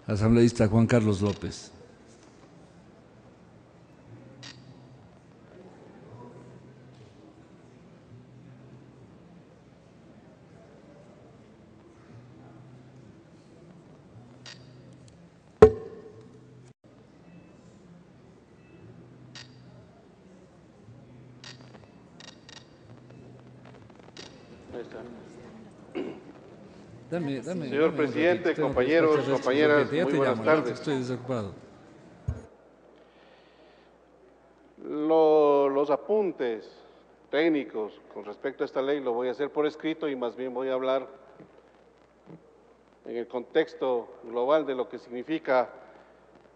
Asambleísta Juan Carlos López. Señor presidente, compañeros, compañeras, muy buenas tardes. Estoy desocupado. Los apuntes técnicos con respecto a esta ley lo voy a hacer por escrito y más bien voy a hablar en el contexto global de lo que significa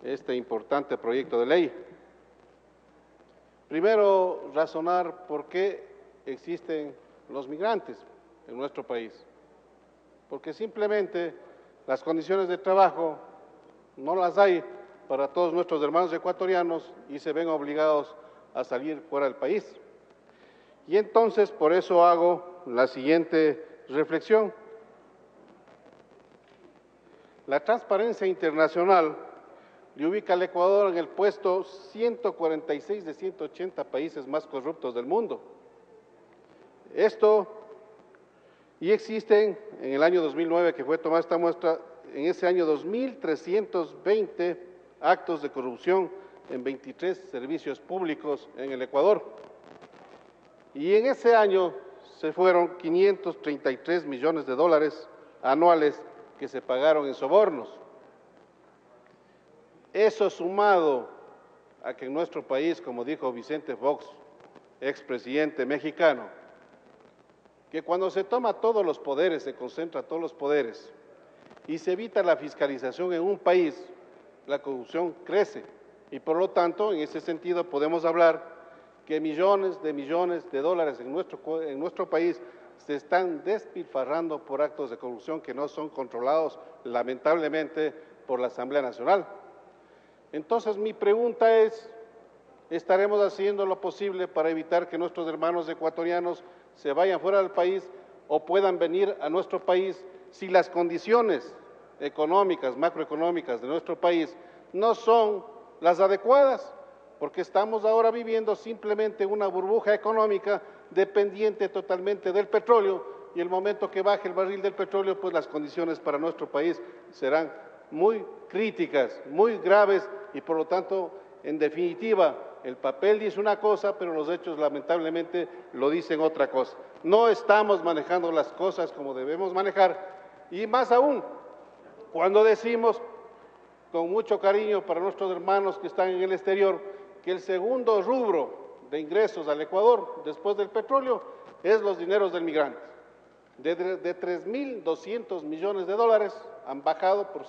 este importante proyecto de ley. Primero, razonar por qué existen los migrantes en nuestro país. Porque simplemente las condiciones de trabajo no las hay para todos nuestros hermanos ecuatorianos y se ven obligados a salir fuera del país. Y entonces, por eso hago la siguiente reflexión. La Transparencia Internacional le ubica al Ecuador en el puesto 146 de 180 países más corruptos del mundo. Y existen, en el año 2009 que fue tomada esta muestra, en ese año 2.320 actos de corrupción en 23 servicios públicos en el Ecuador. Y en ese año se fueron 533 millones de dólares anuales que se pagaron en sobornos. Eso sumado a que en nuestro país, como dijo Vicente Fox, expresidente mexicano, que cuando se toma todos los poderes, se concentra todos los poderes y se evita la fiscalización en un país, la corrupción crece y por lo tanto, en ese sentido podemos hablar que millones de dólares en nuestro país se están despilfarrando por actos de corrupción que no son controlados lamentablemente por la Asamblea Nacional. Entonces mi pregunta es, ¿estaremos haciendo lo posible para evitar que nuestros hermanos ecuatorianos se vayan fuera del país o puedan venir a nuestro país si las condiciones económicas, macroeconómicas de nuestro país no son las adecuadas? Porque estamos ahora viviendo simplemente una burbuja económica dependiente totalmente del petróleo y el momento que baje el barril del petróleo, pues las condiciones para nuestro país serán muy críticas, muy graves y por lo tanto, en definitiva, el papel dice una cosa, pero los hechos lamentablemente lo dicen otra cosa. No estamos manejando las cosas como debemos manejar y más aún, cuando decimos con mucho cariño para nuestros hermanos que están en el exterior, que el segundo rubro de ingresos al Ecuador, después del petróleo, es los dineros del migrante. De 3.200 millones de dólares han bajado por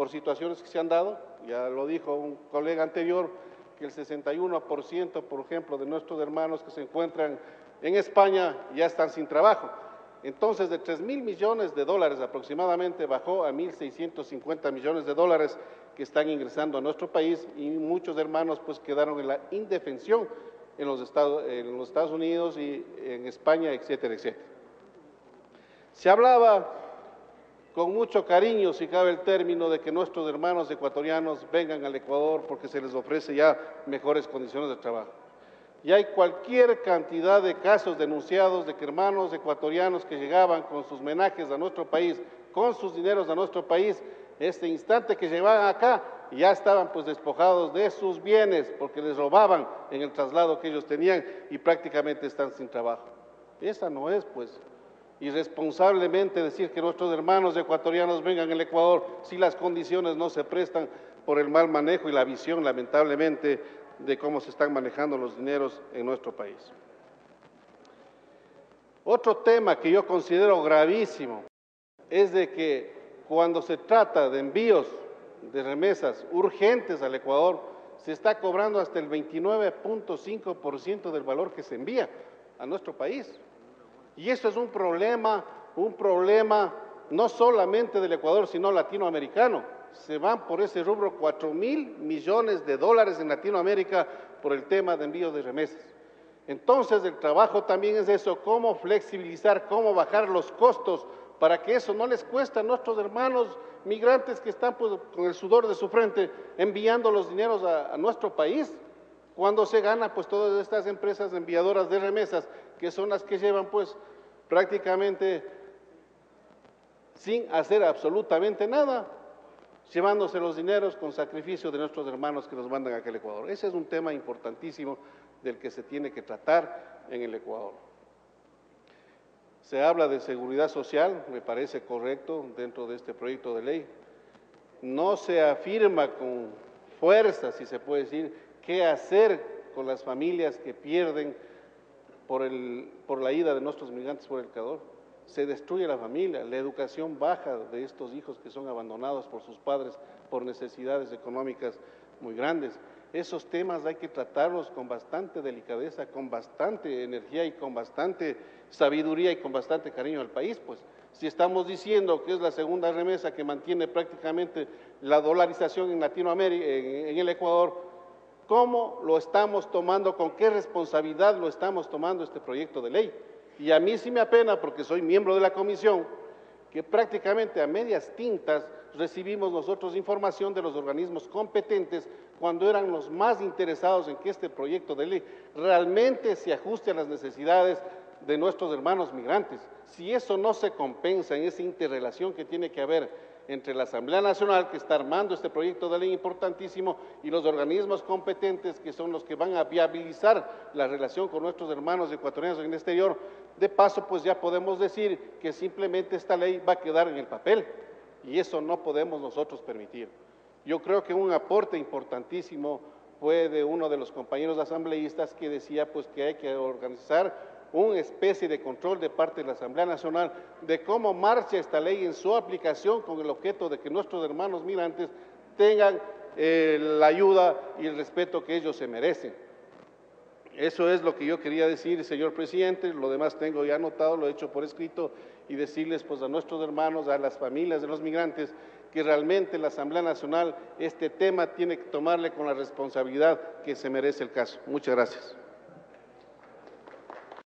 situaciones que se han dado, ya lo dijo un colega anterior, que el 61%, por ejemplo, de nuestros hermanos que se encuentran en España ya están sin trabajo. Entonces, de 3.000 millones de dólares aproximadamente bajó a 1.650 millones de dólares que están ingresando a nuestro país y muchos hermanos pues quedaron en la indefensión en los Estados Unidos y en España, etcétera, etcétera. Se hablaba con mucho cariño, si cabe el término, de que nuestros hermanos ecuatorianos vengan al Ecuador porque se les ofrece ya mejores condiciones de trabajo. Y hay cualquier cantidad de casos denunciados de que hermanos ecuatorianos que llegaban con sus menajes a nuestro país, con sus dineros a nuestro país, este instante que llegaban acá, ya estaban pues despojados de sus bienes porque les robaban en el traslado que ellos tenían y prácticamente están sin trabajo. Esa no es pues irresponsablemente decir que nuestros hermanos ecuatorianos vengan al Ecuador si las condiciones no se prestan por el mal manejo y la visión lamentablemente de cómo se están manejando los dineros en nuestro país. Otro tema que yo considero gravísimo es de que cuando se trata de envíos de remesas urgentes al Ecuador, se está cobrando hasta el 29.5% del valor que se envía a nuestro país. Y eso es un problema no solamente del Ecuador, sino latinoamericano. Se van por ese rubro 4.000 millones de dólares en Latinoamérica por el tema de envío de remesas. Entonces el trabajo también es eso, cómo flexibilizar, cómo bajar los costos para que eso no les cueste a nuestros hermanos migrantes que están pues, con el sudor de su frente enviando los dineros a nuestro país, cuando se gana pues todas estas empresas enviadoras de remesas, que son las que llevan pues prácticamente sin hacer absolutamente nada, llevándose los dineros con sacrificio de nuestros hermanos que nos mandan acá al Ecuador. Ese es un tema importantísimo del que se tiene que tratar en el Ecuador. Se habla de seguridad social, me parece correcto dentro de este proyecto de ley. No se afirma con fuerza, si se puede decir, qué hacer con las familias que pierden por la ida de nuestros migrantes por el Ecuador. Se destruye la familia, la educación baja de estos hijos que son abandonados por sus padres por necesidades económicas muy grandes. Esos temas hay que tratarlos con bastante delicadeza, con bastante energía y con bastante sabiduría y con bastante cariño al país, pues. Si estamos diciendo que es la segunda remesa que mantiene prácticamente la dolarización en Latinoamérica, en el Ecuador, ¿cómo lo estamos tomando, con qué responsabilidad lo estamos tomando este proyecto de ley? Y a mí sí me apena, porque soy miembro de la comisión, que prácticamente a medias tintas recibimos nosotros información de los organismos competentes cuando eran los más interesados en que este proyecto de ley realmente se ajuste a las necesidades de nuestros hermanos migrantes. Si eso no se compensa en esa interrelación que tiene que haber entre la Asamblea Nacional, que está armando este proyecto de ley importantísimo, y los organismos competentes, que son los que van a viabilizar la relación con nuestros hermanos ecuatorianos en el exterior, de paso, pues ya podemos decir que simplemente esta ley va a quedar en el papel, y eso no podemos nosotros permitir. Yo creo que un aporte importantísimo fue de uno de los compañeros asambleístas que decía pues que hay que organizar una especie de control de parte de la Asamblea Nacional de cómo marcha esta ley en su aplicación, con el objeto de que nuestros hermanos migrantes tengan la ayuda y el respeto que ellos se merecen. Eso es lo que yo quería decir, señor presidente. Lo demás tengo ya anotado, lo he hecho por escrito, y decirles pues a nuestros hermanos, a las familias de los migrantes, que realmente la Asamblea Nacional este tema tiene que tomarle con la responsabilidad que se merece el caso. Muchas gracias.